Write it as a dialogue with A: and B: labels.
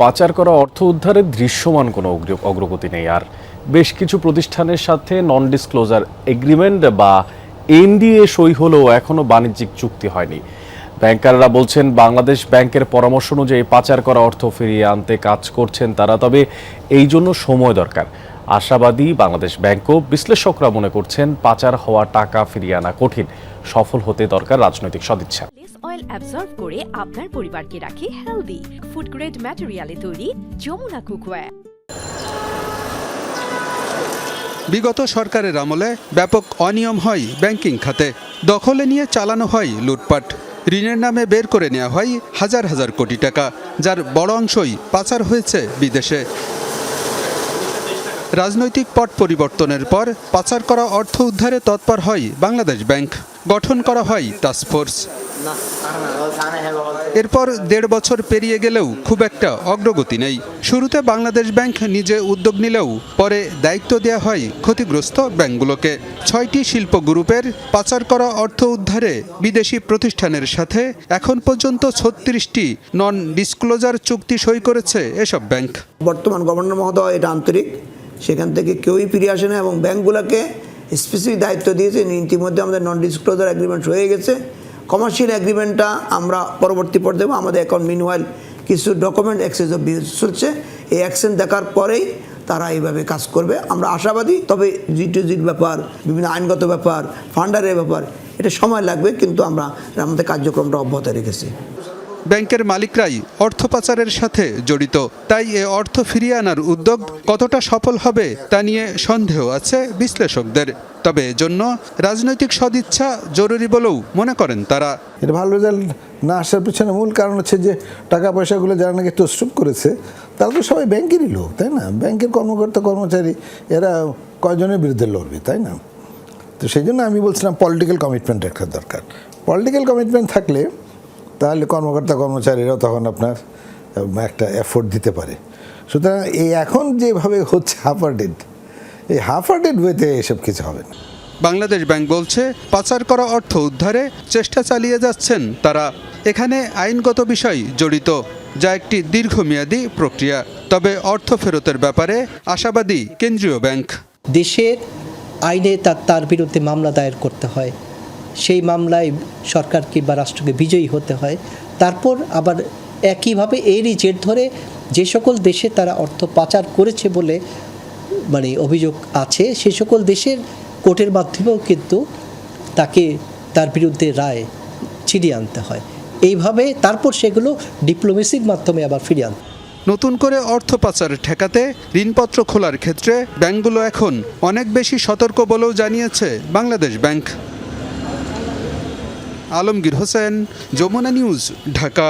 A: পাচার করা অর্থ উদ্ধারে দৃশ্যমান কোনো অগ্রগতি নেই। আর বেশ কিছু প্রতিষ্ঠানের সাথে নন ডিসক্লোজার এগ্রিমেন্ট বা এনডিএ সই হলেও এখনো বাণিজ্যিক চুক্তি হয়নি। ব্যাংকাররা বলছেন বাংলাদেশ ব্যাংকের পরামর্শ অনুযায়ী পাচার করা অর্থ ফিরিয়ে আনতে কাজ করছেন তারা, তবে এই জন্য সময় দরকার। আশাবাদী বাংলাদেশ ব্যাংকও বিশ্লেষকরা মনে করছেন পাচার হওয়া টাকা ফিরিয়ে আনা কঠিন, সফল হতে দরকার রাজনৈতিক সদিচ্ছা।
B: অয়েল অ্যাবজর্ব করে আপনার পরিবারকে রাখে হেলদি। ফুড গ্রেড ম্যাটেরিয়ালে তৈরি যমুনা কুকওয়্যার।
C: বিগত সরকারের আমলে ব্যাপক অনিয়ম হয় ব্যাংকিং খাতে। দখলে নিয়ে চালানো হয় লুটপাট। ঋণের নামে বের করে নেওয়া হয় হাজার হাজার কোটি টাকা, যার বড় অংশই পাচার হয়েছে বিদেশে। রাজনৈতিক পট পরিবর্তনের পর পাচার করা অর্থ উদ্ধারে তৎপর হয় বাংলাদেশ ব্যাংক। গঠন করা হয় টাস্কফোর্স। এরপর 1.5 বছর পেরিয়ে গেলেও খুব একটা অগ্রগতি নেই। শুরুতে বাংলাদেশ ব্যাংক নিজে উদ্যোগ নিলেও পরে দায়িত্ব দেওয়া হয় ক্ষতিগ্রস্ত ব্যাংকগুলোকে। 6টি শিল্প গ্রুপের পাচার করা অর্থ উদ্ধারে বিদেশি প্রতিষ্ঠানের সাথে এখন পর্যন্ত 36টি নন ডিসক্লোজার চুক্তি সই করেছে এসব ব্যাংক।
D: বর্তমান গভর্নর মহোদয় এটা আন্তরিক, সেখান থেকে কেউই ফিরে আসে না এবং ব্যাংকগুলোকে স্পেসিফিক দায়িত্ব দিয়েছে। ইতিমধ্যে আমাদের নন ডিসক্লোজার এগ্রিমেন্ট হয়ে গেছে। কমার্শিয়াল এগ্রিমেন্টটা আমরা পরবর্তী পর্যায়ে আমাদের এখন মিনওয়াইল কিছু ডকুমেন্ট এক্সচেঞ্জ অফ ভিউজ চলছে। এই এক্সচেঞ্জ দেখার পরেই তারা এইভাবে কাজ করবে, আমরা আশাবাদী। তবে জির ব্যাপার, বিভিন্ন আইনগত ব্যাপার, ফান্ডারের ব্যাপার, এটা সময় লাগবে, কিন্তু আমরা আমাদের কার্যক্রমটা অব্যাহত রেখেছি।
C: ব্যাংকের মালিকরাই অর্থ পাচারের সাথে জড়িত, তাই এ অর্থ ফিরিয়ে আনার উদ্যোগ কতটা সফল হবে তা নিয়ে সন্দেহ আছে বিশ্লেষকদের। তবে এজন্য রাজনৈতিক সদিচ্ছা জরুরি বলেও মনে করেন তারা।
E: এটা ভালো রেজাল্ট না আসার পিছনে মূল কারণ হচ্ছে যে টাকা পয়সাগুলো যারা নাকি তসরুপ করেছে তারা তো সবাই ব্যাংকেরই লোক, তাই না? ব্যাংকের কর্মকর্তা কর্মচারী, এরা কয়জনের বিরুদ্ধে লড়বে, তাই না? তো সেই জন্য আমি বলছিলাম পলিটিক্যাল কমিটমেন্ট একটা দরকার। পলিটিক্যাল কমিটমেন্ট থাকলে তাহলে কর্মকর্তা কর্মচারীরাও তখন আপনার একটা এফোর্ট দিতে পারে। সুতরাং এই এখন যেভাবে হচ্ছে এই হাফার্ডেড ওয়েতে এসব কিছু হবে না।
C: বাংলাদেশ ব্যাংক বলছে পাচার করা অর্থ উদ্ধারে চেষ্টা চালিয়ে যাচ্ছেন তারা। এখানে আইনগত বিষয় জড়িত, যা একটি দীর্ঘমেয়াদী প্রক্রিয়া। তবে অর্থ ফেরতের ব্যাপারে আশাবাদী কেন্দ্রীয় ব্যাংক।
F: দেশের আইনে তার বিরুদ্ধে মামলা দায়ের করতে হয়, সেই মামলায় সরকারকে বা রাষ্ট্রকে বিজয়ী হতে হয়। তারপর আবার একইভাবে এরই জের ধরে যে সকল দেশে তারা অর্থ পাচার করেছে বলে অভিযোগ আছে, সে সকল দেশের কোর্টের মাধ্যমেও কিন্তু তার বিরুদ্ধে রায় ছিনিয়ে আনতে হয়। এইভাবে তারপর সেগুলো ডিপ্লোমেসির মাধ্যমে আবার ফিরিয়ে আনতে।
C: নতুন করে অর্থ পাচার ঠেকাতে ঋণপত্র খোলার ক্ষেত্রে ব্যাংকগুলো এখন অনেক বেশি সতর্ক বলেও জানিয়েছে বাংলাদেশ ব্যাংক। আলমগীর হোসেন, যমুনা নিউজ, ঢাকা।